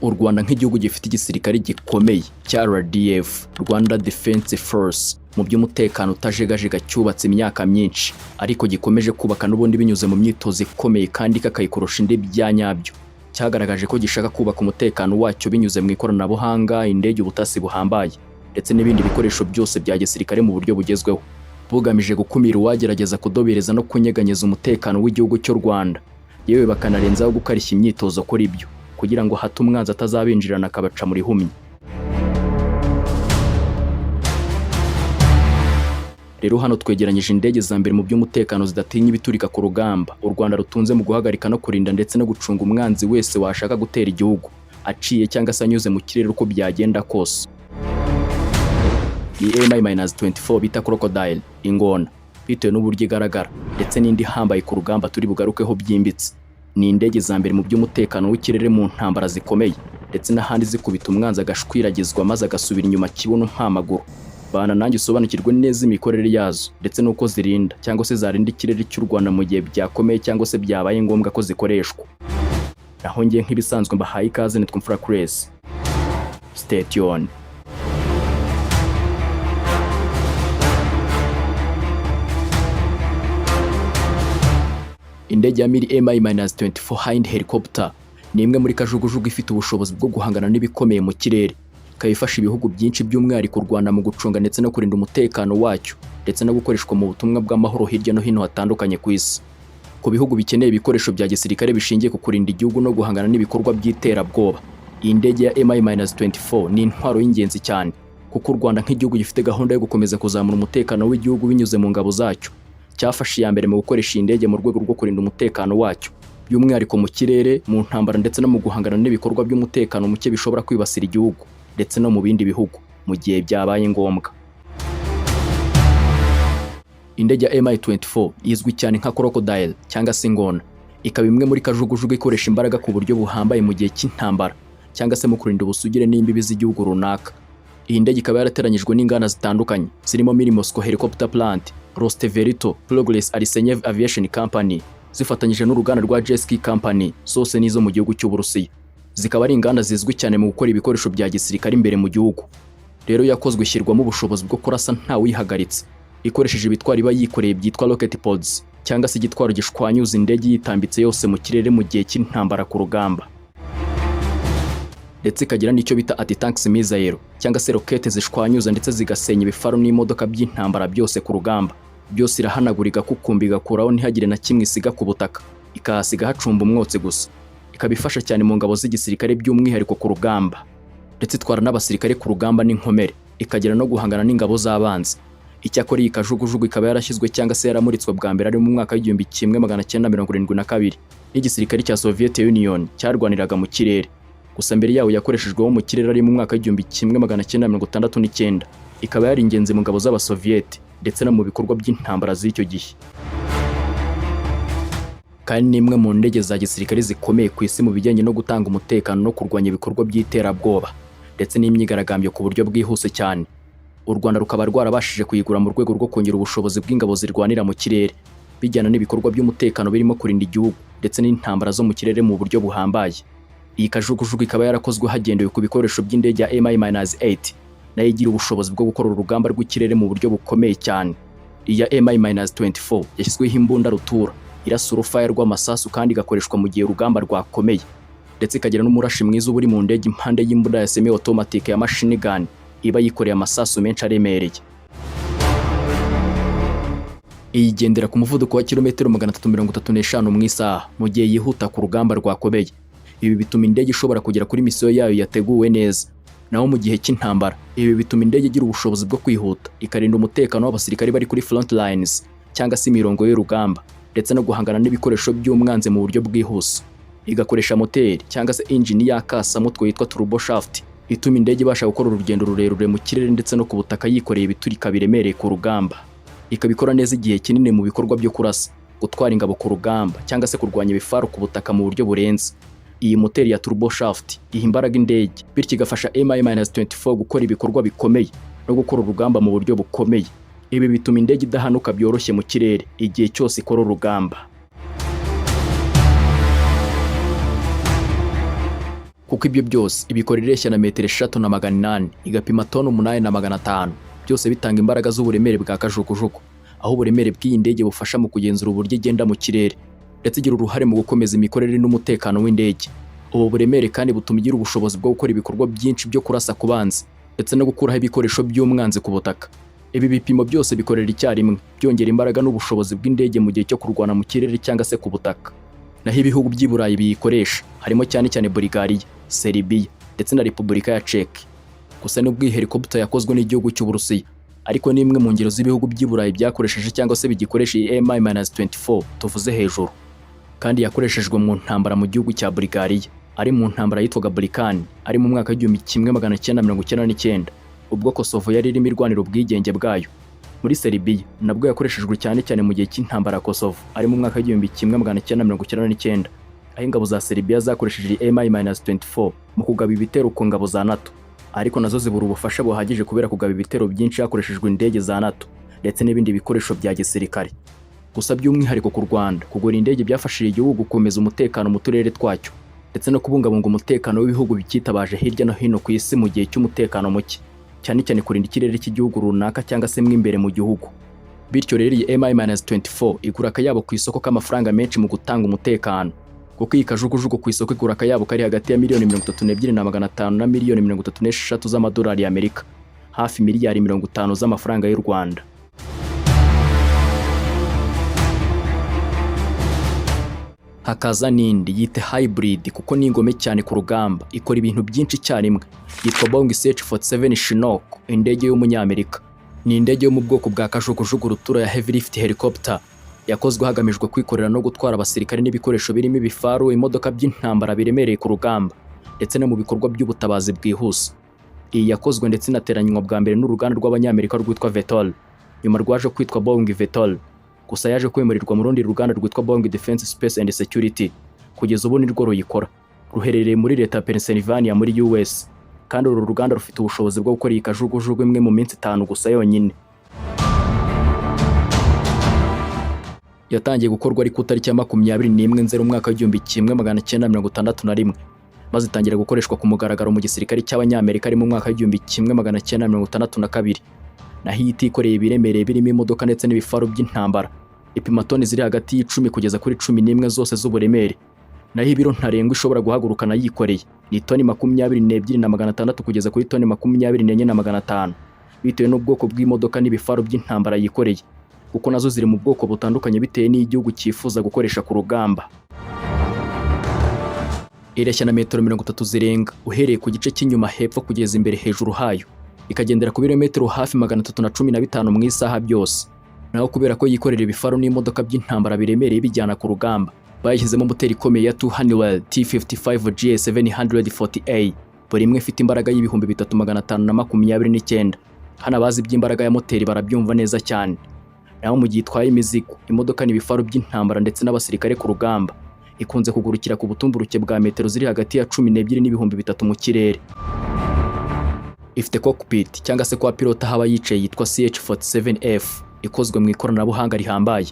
u Rwanda nk'igihugu gifite igisirikare gikomeye cya RDF, Rwanda Defence Force, mu by'umutekano utajegajega cyubatse imyaka myinshi, ariko gikomeje kubaka n'ubundi binyuze mu myitozo ikomeye kandi kakayikorosha indi byanyabyo. Cyagaragaje ko gishaka kubaka umutekano wacyo binyuze mu ikoranabuhanga, indege, ubutasi buhambaye, ndetse n'ibindi bikoresho byose bya gisirikare mu buryo bugezweho, bugamije gukumira uwagerageza kudobereza no kunyeganyeza umutekano w'igihugu cy'u Rwanda, yewe bakanarenzaho gukarishya imyitozo kuri ibyo, kugira ngo hato umwanzi atazabinjirana akabaca muri humye. Rero hano twegeranyije indege za mbere mu by'umutekano zidatinya ibiturika ku rugamba u Rwanda rutunze mu guhagarika no kurinda ndetse no gucunga umwanzi wese washaka gutera igihugu, aciye cyangwa se anyuze mu kirere uko byagenda kose. 𝐴𝐻-24 bita Crocodile, ingona, bitewe n'uburyo igaragara, ndetse n'indi hambaye ku rugamba turi bugarukeho byimbitse. Ni indege za mbere mu by'umutekano w'ikirere mu ntambara zikomeye, ndetse n'ahandi zikubita umwanzi agashwiragizwa maze agasubira inyuma kibuno nk'amaguru. Bana nanjye usobanukirwe neza imikorere yazo, ndetse n'uko zirinda cyangwa se zarinda ikirere cy'u Rwanda mu gihe byakomeye cyangwa se byabaye ngombwa ko zikoreshwa. Naho ngiye nk'ibisanzwe mbahaye ikaze, nitwa Imfura Chris. Stay tuned. Indege ya 𝐴𝐻-24 Hind Helicopter ni imwe muri kajugujugu ifite ubushobozi bwo guhangana n'ibikomeye mu kirere, ikayifasha ibihugu byinshi by'umwihariko u Rwanda mu gucunga ndetse no kurinda umutekano wacyo, ndetse no gukoreshwa mu butumwa bw'amahoro hirya no hino hatandukanye ku isi. Ku bihugu bikeneye ibikoresho bya gisirikare bishingiye ku kurinda igihugu no guhangana n'ibikorwa by'iterabwoba, iyi ndege ya 𝐴𝐻-24 ni intwaro y'ingenzi cyane, kuko u Rwanda nk'igihugu gifite gahunda yo gukomeza kuzamura umutekano w'igihugu binyuze mu ngabo zacyo, cyafashe iya mbere mu gukoresha indege mu rwego rwo kurinda umutekano wacyo, by'umwihariko mu kirere, mu ntambara ndetse no mu guhangana n'ibikorwa by'umutekano muke bishobora kwibasira igihugu ndetse no mu bindi bihugu mu gihe byabaye ngombwa. Indege ya 𝐴𝐻-24 izwi cyane nka Crocodile cyangwa se ingona, ikaba imwe muri kajugujugu ikoresha imbaraga ku buryo buhambaye mu gihe cy'intambara cyangwa se mu kurinda ubusugire n'imbibi z'igihugu runaka. Iyi ndege ikaba yarateranyijwe n'inganda zitandukanye zirimo Moscow Helicopter Plant, Rosteverito, Progress Arsenyev Aviation Company, zifatanyije n'uruganda rwa 𝐁𝐤𝐶 Company, zose nizo mu gihugu cy'u Burusiya. Zikaba ari inganda zizwi cyane mu gukora ibikoresho bya gisirikare imbere mu gihugu. Rero yakozwe ishyirwamo ubushobozi bwo kurasa nta wihagaritse, ikoresheje ibitwaro iba yikoreye byitwa rocket pods, cyangwa se igitwaro gishwanyuza indege yitambitse yose mu kirere mu gihe cy'intambara ku rugamba. Ndetse ikagira n'icyo bita anti-tank missile, cyangwa se rokete zishwanyuza ndetse zigasenya ibifaru n'imodoka by'intambara byose ku rugamba. Byose irahanagurika kukumbi igakuraho ntihagire na kimwe isiga ku butaka, ikahasiga hacumba umwotsi gusa. Ikaba ifasha cyane mu ngabo z'igisirikare by'umwihariko ku rugamba, ndetse itwara n'abasirikare ku rugamba n'inkomere, ikagira no guhangana n'ingabo z'abanzi. Icyakora iyi kajugujugu ikaba yarashyizwe cyangwa se yaramuritswe bwa mbere ari mu mwaka w'1972 n'igisirikare cya Soviet Union cyarwaniraga mu kirere. Gusa mbere yawo yakoreshejweho mu kirere ari mu mwaka w'1969, ikaba yari ingenzi mu ngabo z'abasovieti ndetse no mu bikorwa by'intambara z'icyo gihe. Kandi ni imwe mu ndege za gisirikare zikomeye ku isi mu bijyanye no gutanga umutekano no kurwanya ibikorwa by'iterabwoba ndetse n'imyigaragambyo ku buryo bwihuse cyane. U Rwanda rukaba rwarabashije kuyigura mu rwego rwo kongera ubushobozi bw'ingabo zirwanira mu kirere, bijyana n'ibikorwa by'umutekano birimo kurinda igihugu ndetse n'intambara zo mu kirere mu buryo buhambaye. Iyi kajugujugu ikaba yarakozwe hagendewe ku bikoresho by'indege ya 𝐴𝐻-8, nayo igira ubushobozi bwo gukora urugamba rw'ikirere mu buryo bukomeye cyane. Iya 𝐴𝐻-24 yashyizweho imbunda rutura, irasa urufaya rw'amasasu kandi igakoreshwa mu gihe urugamba rwakomeye, ndetse ikagira n'umurashi mwiza uba uri mu ndege impande y'imbunda ya semi automatique ya machine gun iba yikoreye amasasu menshi aremereye. Iyi igendera ku muvuduko wa kilometero 335 mu isaha mu gihe yihuta ku rugamba rwakomeye. Ibi bituma indege ishobora kugera kuri misiyo yayo yateguwe neza. Naho mu gihe cy'intambara, ibi bituma indege igira ubushobozi bwo kwihuta, ikarinda umutekano w'abasirikare bari kuri front lines cyangwa se imirongo y'urugamba, ndetse no guhangana n'ibikoresho by'umwanzi mu buryo bwihuse. Igakoresha moteri cyangwa se engine y'akasamutwe yitwa turboshaft, ituma indege ibasha gukora urugendo rurerure mu kirere ndetse no ku butaka yikoreye ibiturika biremereye ku rugamba. Ikabikora neza igihe kinini mu bikorwa byo kurasa, gutwara ingabo ku rugamba cyangwa se kurwanya ibifaru ku butaka mu buryo burenze. Iyi moteri ya turboshaft iha imbaraga indege, bityo igafasha 𝐴𝐻-24 gukora ibikorwa bikomeye no gukora urugamba mu buryo bukomeye. Ibi bituma indege idahanuka byoroshye mu kirere igihe cyose ikora urugamba. kuko ibyo byose ibikora ireshya na metero 3,800 igapima toni 8,500 byose bitanga imbaraga z'uburemere bwa kajugujugu, aho uburemere bw'iyi ndege bufasha mu kugenzura uburyo igenda mu kirere ndetse igira uruhare mu gukomeza imikorere n'umutekano w'indege. Ubu buremere kandi butuma igira ubushobozi bwo gukora ibikorwa byinshi byo kurasa ku banzi ndetse no gukuraho ibikoresho by'umwanzi ku butaka. Ibi bipimo byose bikorera icyarimwe byongera imbaraga n'ubushobozi bw'indege mu gihe cyo kurwana mu kirere cyangwa se ku butaka. Naho ibihugu by'i Burayi biyikoresha harimo cyane cyane Bulgaria, Serbia ndetse na Repubulika ya Czech. Gusa nubwo iyi helicopter yakozwe n'igihugu cy'Uburusiya, ariko ni imwe mu ngero z'ibihugu by'i Burayi byakoresheje cyangwa se bigikoresha iyi Mi-24 tuvuze hejuru, kandi yakoreshejwe mu ntambara mu gihugu cya Bulgaria, ari mu ntambara yitwaga Balkan, ari mu mwaka w'1999 ubwo Kosovo yari irimo irwanira ubwigenge bwayo. Muri Serbia nabwo yakoreshejwe cyane cyane mu gihe cy'intambara ya Kosovo, ari mu mwaka w'1999 aho ingabo za Serbia zakoresheje Mi-24 mu kugaba ibitero ku ngabo za NATO, ariko nazo zibura ubufasha buhagije kubera kugaba ibitero byinshi hakoreshejwe indege za NATO ndetse n'ibindi bikoresho bya gisirikare. Gusa by'umwihariko ku Rwanda, kugura indege byafashije igihugu gukomeza umutekano mu turere twacyo ndetse no kubungabunga umutekano w'ibihugu bikitabaje hirya no hino ku isi mu gihe cy'umutekano muke, cyane cyane kurinda ikirere cy'igihugu runaka cyangwa se imbere mu gihugu. Bityo rero iyi Mi-24 igura akayabo ku isoko k'amafaranga menshi mu gutanga umutekano, kuko iyi kajugujugu ku isoko igura akayabo kari hagati ya $32,500 na $36,000 z'amadolari y'Amerika, hafi $50 z'amafaranga y'u Rwanda. Hakaza n'indi yite hybrid kuko ni ingome cyane ku rugamba, ikora ibintu byinshi icyarimwe, yitwa Boeing CH-47 Chinook, indege y'umunyamerika. Ni indege yo mu bwoko bwa kajugujugu rutura ya heavy lift helicopter, yakozwe hagamijwe kwikorera no gutwara abasirikare n'ibikoresho birimo ibifaru, imodoka by'intambara biremereye ku rugamba ndetse no mu bikorwa by'ubutabazi bwihuse. Iyi yakozwe ndetse inateranywa bwa mbere n'uruganda rw'abanyamerika rwitwa VTOL, nyuma rwaje kwitwa Boeing VTOL, gusa yaje kwemererwa mu rundi ruganda rwitwa Rwanda Defence Force and Security. Kugeza ubu nirwo ruyikora, ruherereye muri leta ya Pennsylvania muri US, kandi uru ruganda rufite ubushobozi bwo gukora iyi kajugujugu imwe mu minsi 5 gusa yonyine. Yatangiye gukorwa ari ku tariki ya 21 umwaka w'1961, maze itangira gukoreshwa ku mugaragaro mu gisirikare cy'abanyamerika ari mu mwaka w'1962. Naho iyi ikoreye ibiremereye birimo imodoka ndetse n'ibifaru by'intambara, ipima toni ziri hagati y'10 kugeza kuri 11 zose z'uburemere. Naho ibiro ntarengwa ishobora guhagurukana yikoreye ni toni 22,600 kugeza kuri toni 24,500, bitewe n'ubwoko bw'imodoka n'ibifaru by'intambara yikoreye, kuko nazo ziri mu bwoko butandukanye bitewe n'igihugu cyifuza gukoresha ku rugamba. Ireshya na metero 30 zirenga uhereye ku gice cy'inyuma hepfo kugeza imbere hejuru hayo, ikagendera ku birometero hafi 315 mu isaha byose. Naho kubera ko yikorera ibifaru n'imodoka by'intambara biremereye bijyana ku rugamba, bayishyizemo moteri ikomeye ya Honeywell T55G740A, buri imwe ifite imbaraga y'ibihumbi 3,529. Hano abazi by'imbaraga ya moteri barabyumva neza cyane. Naho mu gihe itwaye imizigo, imodoka n'ibifaru by'intambara ndetse n'abasirikare ku rugamba, ikunze kugurukira ku butumburuke bwa metero ziri hagati ya 12 n'ibihumbi 3 mu kirere. Ifite cockpit cyangwa se kwa pilota haba yicaye yitwa CH-47F, ikozwe mu ikoranabuhanga rihambaye.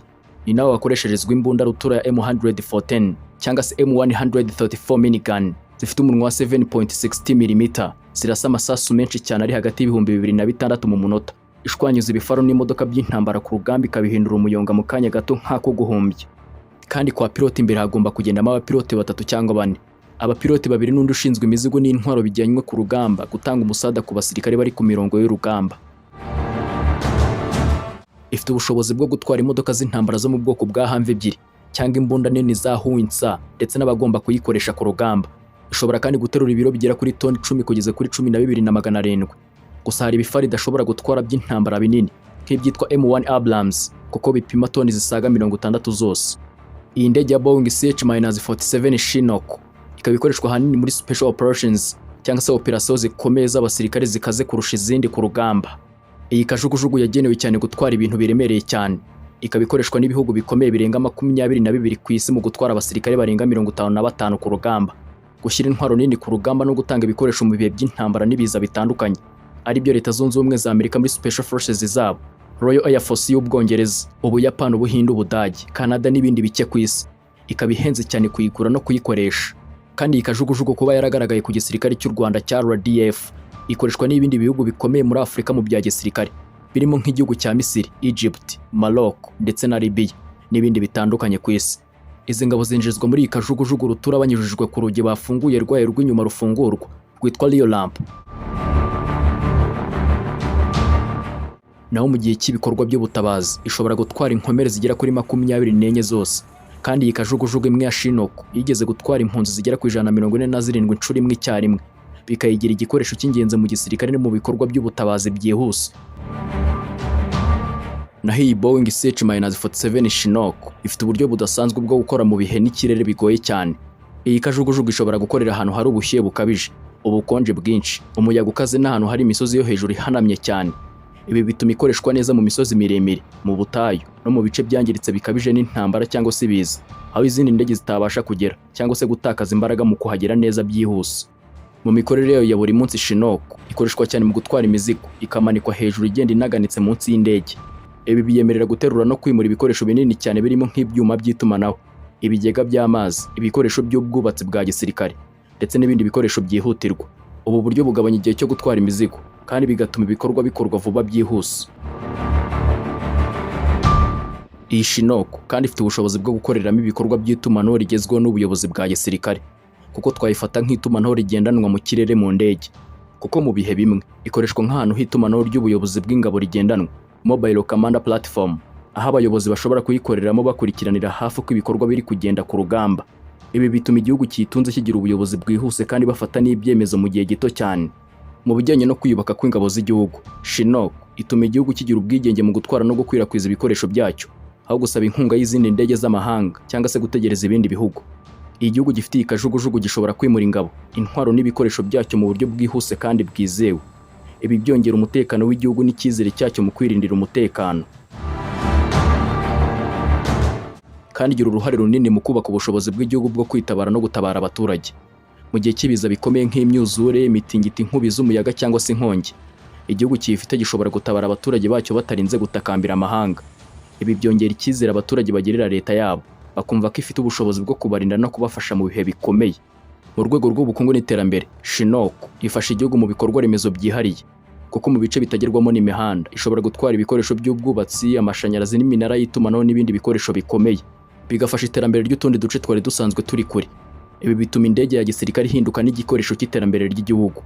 Ni nawe wakoresherezwa imbunda rutura ya M114 cyangwa se M134 minigun, zifite umunwa wa 7.60 mm, zirasa amasasu menshi cyane ari hagati y'ibihumbi 2,600 mu munota, ishwanyuza ibifaru n'imodoka by'intambara ku rugamba ikabihindura umuyonga mu kanya gato nk'ako guhumbya. Kandi kwa pilota imbere hagomba kugendamo abapilote 3 cyangwa 4, abapilote 2 n'undi ushinzwe imizigo n'intwaro bijyanywe ku rugamba gutanga umusada ku basirikare bari ku mirongo y'urugamba. Ifite ubushobozi bwo gutwara imodoka z'intambara zo mu bwoko bwa HAMV 2 cyangwa imbunda nini za 𝐂𝐤𝐡𝐢𝐬 ndetse n'abagomba kuyikoresha ku rugamba. Ishobora kandi guterura ibiro bigera kuri toni 10 kugeza kuri 12,700. Gusa hari ibifaru idashobora gutwara by'intambara binini nk'ibyitwa M1 Abrams, kuko bipima toni zisaga 60 zose. Iyi ndege ya Boeing CH-47 Chinook ikaba ikoreshwa ahanini muri special operations cyangwa se operasiyo zikomeye z'abasirikare zikaze kurusha izindi ku rugamba. Iyi kajugujugu yagenewe cyane gutwara ibintu biremereye cyane, ikaba ikoreshwa n'ibihugu bikomeye birenga 22 ku isi mu gutwara abasirikare barenga 55 ku rugamba, gushyira intwaro nini ku rugamba no gutanga ibikoresho mu bihe by'intambara n'ibiza bitandukanye, ari byo Leta Zunze Ubumwe za Amerika muri special forces zabo, Royal Air Force y'Ubwongereza, Ubuyapani, Ubuhinde, Ubudage, Canada n'ibindi bike ku isi. Ikaba ihenze cyane kuyigura no kuyikoresha. kandi iyi kajugujugu kuba yaragaragaye ku gisirikare cy'u Rwanda cya RDF ikoreshwa n'ibindi bihugu bikomeye muri Afurika mu bya gisirikare birimo nk'igihugu cya Misiri, Egypt, Maroc ndetse na Libya n'ibindi bitandukanye ku isi. Izi ngabo zinjizwa muri iyi kajugujugu rutura banyujijwe ku rugi bafunguye rwayo rw'inyuma rufungurwa rwitwa Rio Lamp. Naho mu gihe cy'ibikorwa by'ubutabazi ishobora gutwara inkomere zigera kuri 24 zose, kandi iyi kajugujugu imwe ya Chinook yigeze gutwara impunzi zigera ku 147 inshuro imwe icyarimwe, bikayigira igikoresho cy'ingenzi mu gisirikare no mu bikorwa by'ubutabazi byihuse. Naho iyi Boeing 𝐶H-47 Chinook ifite uburyo budasanzwe bwo gukora mu bihe n'ikirere bigoye cyane. Iyi kajugujugu ishobora gukorera ahantu hari ubushyuhe bukabije, ubukonje bwinshi, umuyaga ukaze n'ahantu hari imisozi yo hejuru ihanamye cyane. Ibi bituma ikoreshwa neza mu misozi miremire, mu butayu no mu bice byangiritse bikabije n'intambara cyangwa se ibiza, aho izindi ndege zitabasha kugera cyangwa se gutakaza imbaraga mu kuhagera neza byihuse. Mu mikorere yayo ya buri munsi Chinook ikoreshwa cyane mu gutwara imizigo, ikamanikwa hejuru igenda inaganitse munsi y'indege. Ibi biyemerera guterura no kwimura ibikoresho binini cyane birimo nk'ibyuma by'itumanaho, ibigega by'amazi, ibikoresho by'ubwubatsi bwa gisirikare ndetse n'ibindi bikoresho byihutirwa. Ubu buryo bugabanya igihe cyo gutwara imizigo kandi bigatuma ibikorwa bikorwa vuba byihuse. Iyi Chinook kandi ifite ubushobozi bwo gukoreramo ibikorwa by'itumanaho rigezweho n'ubuyobozi bwa gisirikare, kuko twayifata nk'itumanaho rigendanwa mu kirere mu ndege, kuko mu bihe bimwe ikoreshwa nk'ahantu h'itumanaho ry'ubuyobozi bw'ingabo rigendanwa, mobile command platform, aho abayobozi bashobora kuyikoreramo bakurikiranira hafi uko ibikorwa biri kugenda ku rugamba. Ibi bituma igihugu cyitunze kigira ubuyobozi bwihuse kandi bafata n'ibyemezo mu gihe gito cyane. Mu bijyanye no kwiyubaka kw'ingabo z'igihugu, Chinook ituma igihugu kigira ubwigenge mu gutwara no gukwirakwiza ibikoresho byacyo, aho gusaba inkunga y'izindi ndege z'amahanga cyangwa se gutegereza ibindi bihugu. Igihugu gifite iyi kajugujugu gishobora kwimura ingabo, intwaro n'ibikoresho byacyo mu buryo bwihuse kandi bwizewe. Ibi byongera umutekano w'igihugu n'icyizere cyacyo mu kwirindira umutekano, kandi igira uruhare runini mu kubaka ubushobozi bw'igihugu bwo kwitabara no gutabara abaturage mu gihe cy'ibiza bikomeye nk'imyuzure, imitingito, inkubi z'umuyaga cyangwa se inkongi. Igihugu kiyifite gishobora gutabara abaturage bacyo batarinze gutakambira amahanga. Ibi byongera icyizere abaturage bagirira leta yabo, bakumva ko ifite ubushobozi bwo kubarinda no kubafasha mu bihe bikomeye. Mu rwego rw'ubukungu n'iterambere, Chinook ifasha igihugu mu bikorwa remezo byihariye, kuko mu bice bitagerwamo n'imihanda ishobora gutwara ibikoresho by'ubwubatsi, amashanyarazi n'iminara y'itumanaho n'ibindi bikoresho bikomeye, bigafasha iterambere ry'utundi duce twari dusanzwe turi kure. Ibi bituma indege ya gisirikare ihinduka n'igikoresho cy'iterambere ry'igihugu,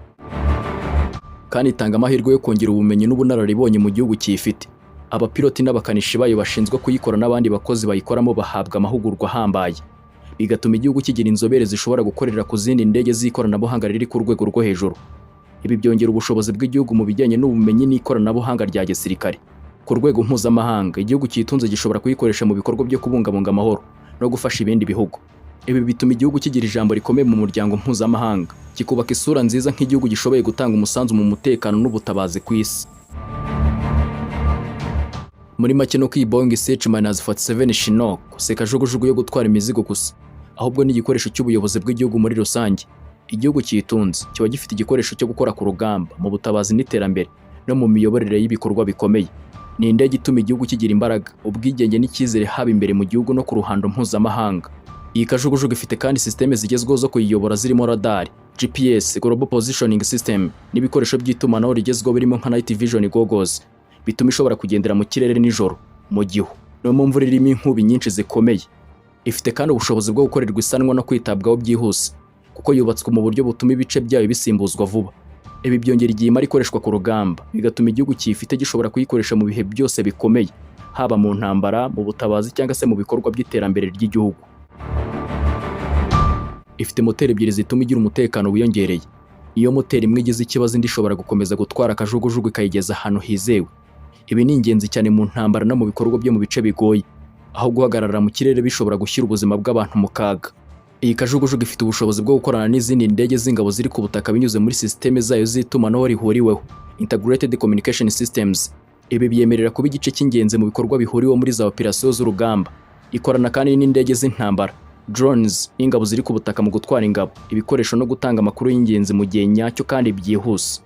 kandi itanga amahirwe yo kongera ubumenyi n'ubunararibonye mu gihugu kiyifite. Abapiloti n'abakanishi bayo bashinzwe kuyikora n'abandi bakozi bayikoramo bahabwa amahugurwa ahambaye, bigatuma igihugu kigira inzobere zishobora gukorera ku zindi ndege z'ikoranabuhanga riri ku rwego rwo hejuru. Ibi byongera ubushobozi bw'igihugu mu bijyanye n'ubumenyi n'ikoranabuhanga rya gisirikare. Ku rwego mpuzamahanga, igihugu cyitunze gishobora kuyikoresha mu bikorwa byo kubungabunga amahoro no gufasha ibindi bihugu. Ibi bituma igihugu kigira ijambo rikomeye mu muryango mpuzamahanga, kikubaka isura nziza nk'igihugu gishoboye gutanga umusanzu mu mutekano n'ubutabazi ku isi. Muri make no iyi Boeing 𝐶H-47 Chinook si kajugujugu yo gutwara imizigo gusa, ahubwo ni igikoresho cy'ubuyobozi bw'igihugu muri rusange. Igihugu cyitunze kiba gifite igikoresho cyo gukora ku rugamba, mu butabazi n'iterambere no mu miyoborere y'ibikorwa bikomeye. Ni indege ituma igihugu kigira imbaraga, ubwigenge n'icyizere haba imbere mu gihugu no ku ruhando mpuzamahanga. Iyi kajugujugu ifite kandi systeme zigezweho zo kuyiyobora zirimo radar, GPS, Global Positioning System n'ibikoresho by'itumanaho rigezweho birimo nka Night Vision Goggles, bituma ishobora kugendera mu kirere nijoro, mu gihu no mu mvura irimo inkubi nyinshi zikomeye. Ifite kandi ubushobozi bwo gukorerwa isanwa no kwitabwaho byihuse, kuko yubatswe mu buryo butuma ibice byayo bisimbuzwa vuba. Ibi byongera igihe imara ikoreshwa ku rugamba, bigatuma igihugu kiyifite gishobora kuyikoresha mu bihe byose bikomeye, haba mu ntambara, mu butabazi cyangwa se mu bikorwa by'iterambere ry'igihugu. Ifite moteri ebyiri zituma igira umutekano wiyongereye. Iyo moteri imwe igize ikibazo, indi ishobora gukomeza gutwara akajugujugu ikayigeza ahantu hizewe. Ibi ni ingenzi cyane mu ntambara no mu bikorwa byo mu bice bigoye, aho guhagarara mu kirere bishobora gushyira ubuzima bw'abantu mu kaga. Iyi kajugujugu ifite ubushobozi bwo gukorana n'izindi ndege z'ingabo ziri ku butaka binyuze muri systeme zayo z'itumanaho rihuriweho, Integrated Communication Systems. Ibi byemerera kuba igice cy'ingenzi mu bikorwa bihuriweho muri za operasiyo z'urugamba. Ikorana kandi n'indege z'intambara, drones, ingabo ziri ku butaka mu gutwara ingabo, ibikoresho no gutanga amakuru y'ingenzi mu gihe nyacyo kandi byihuse.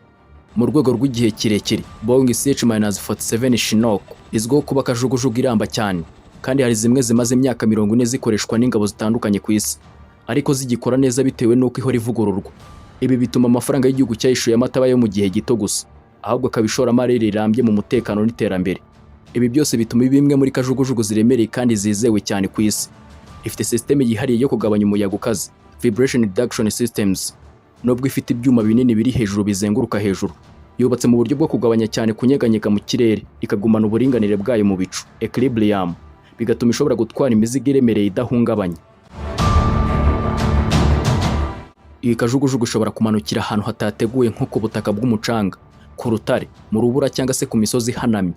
Mu rwego rw'igihe kirekire, Boeing 𝐶H-47 Chinook izwiho kuba kajugujugu iramba cyane, kandi hari zimwe zimaze imyaka 40 zikoreshwa n'ingabo zitandukanye ku isi, ariko zigikora neza bitewe n'uko ihora ivugururwa. Ibi bituma amafaranga y'igihugu cyayishuye amataba yo mu gihe gito gusa, ahubwo akabishoramari rirambye mu mutekano n'iterambere. Ibi byose bituma bimwe muri kajugujugu ziremereye kandi zizewe cyane ku isi. Ifite systeme yihariye yo kugabanya umuyaga ukaze, vibration reduction systems. Nubwo ifite ibyuma binini biri hejuru bizenguruka hejuru, yubatse mu buryo bwo kugabanya cyane kunyeganyega mu kirere, ikagumana uburinganire bwayo mu bicu, equilibrium, bigatuma ishobora gutwara imizigo iremereye idahungabanya. Iyi kajugujugu ishobora kumanukira ahantu hatateguwe nko ku butaka bw'umucanga, ku rutare, mu rubura cyangwa se ku misozi ihanamye.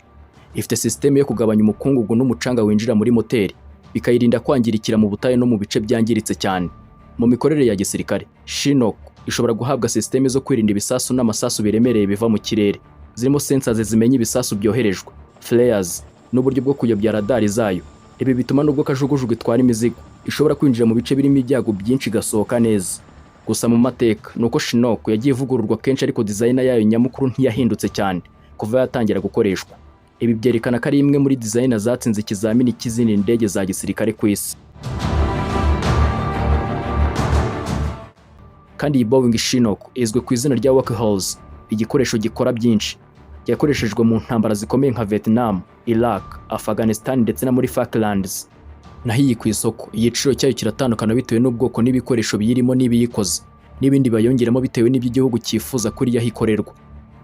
Ifite systeme yo kugabanya umukungugu n'umucanga winjira muri moteri, bikayirinda kwangirikira mu butayu no mu bice byangiritse cyane. Mu mikorere ya gisirikare, Chinook ishobora guhabwa systeme zo kwirinda ibisasu n'amasasu biremereye biva mu kirere, zirimo sensors zimenya ibisasu byoherejwe, flares, n'uburyo bwo kuyobya radari zayo. Ibi bituma nubwo kajugujugu itwara imizigo, ishobora kwinjira mu bice birimo ibyago byinshi gasohoka neza. Gusa mu mateka nuko Chinook yagiye ivugururwa kenshi, ariko design yayo nyamukuru ntiyahindutse cyane kuva yatangira gukoreshwa. Ibi byerekana ko ari imwe muri design zatsinze ikizamini cy'izindi ndege za gisirikare ku isi. Kandi iyi Boeing Chinook izwi ku izina rya workhorse, igikoresho gikora byinshi. Yakoreshejwe mu ntambara zikomeye nka Vietnam, Iraq, Afghanistan ndetse na muri Falklands. Naho iyi ku isoko, igiciro cyayo kiratandukana bitewe n'ubwoko n'ibikoresho biyirimo n'ibiyikoze, n'ibindi bayongeramo bitewe n'ibyo igihugu cyifuza kuri yaho ikorerwa.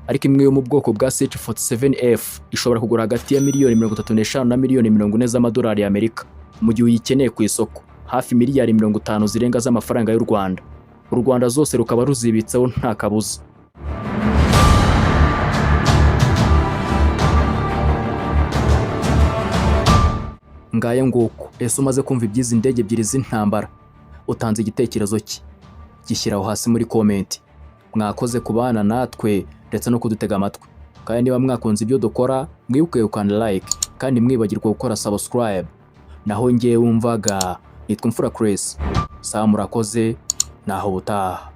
Ariko imwe yo mu bwoko bwa 𝐶H-47F ishobora kugura hagati ya $35 na $40 z'amadolari y'Amerika, mu gihe uyikeneye ku isoko hafi $50 zirenga z'amafaranga y'u Rwanda. U Rwanda zose rukaba ruzibitseho nta kabuza. Ngaya nguko, ese umaze kumva iby'izi ndege ebyiri z'intambara, utanze igitekerezo cye, gishyiraho hasi muri comment. Mwakoze kubana natwe ndetse no kudutega amatwi. Kandi niba mwakunze ibyo dukora, mwibuke gukanda like kandi mwibagirwa gukora subscribe. Naho ngewe wumvaga nitwa Imfura Chris. Murakoze, naho ubutaha.